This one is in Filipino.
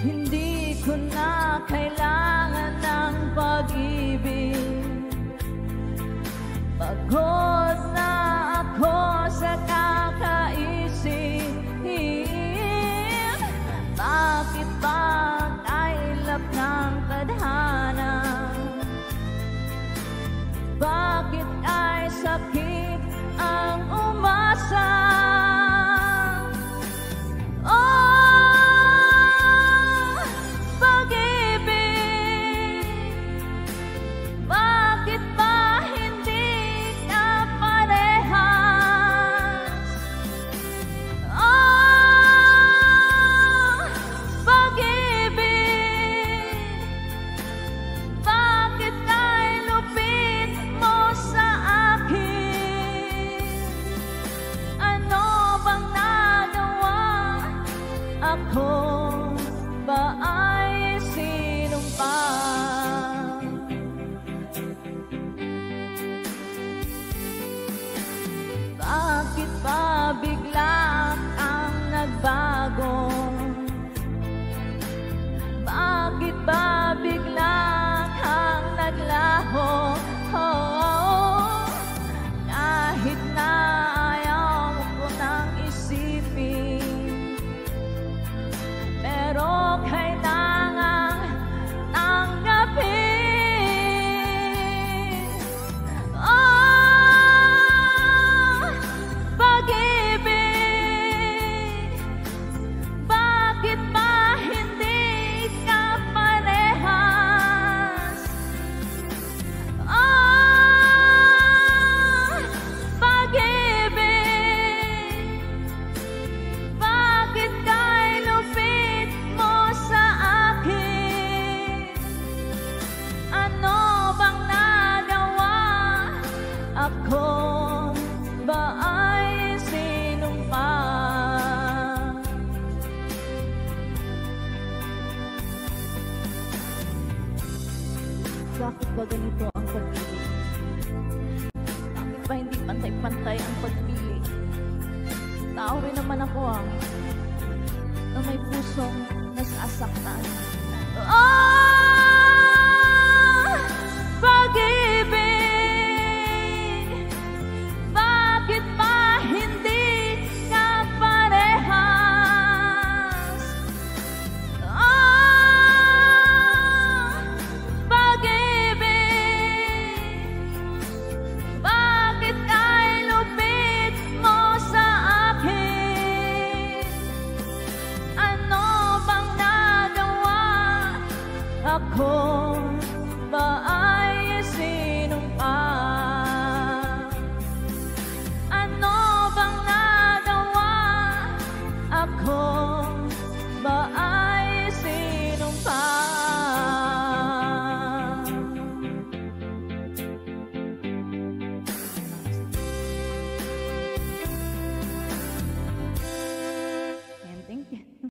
Hindi ko na kailangan ng pag-ibig. Pagod na ako sa kakaisip. Bakit ba kailap ng tadhana? Bakit ay sakit ang umasa? Ako ba ay sinumpa? Bakit ba bigla ang nagbago? Bakit ba bigla kang naglaho? Kahit na ayaw ko nang isipin, pero kailangang tanggapin. Pag-ibig, bakit ba hindi ka parehas? Pag-ibig, bakit ka'y lupit mo sa akin? Ano bang nagawa? Ako ba ay sinumpa? Bakit ba ganito ang pag-ibig? Bakit ba hindi pantay-pantay ang pagpili? Tao rin naman ako na may pusong nasasaktan.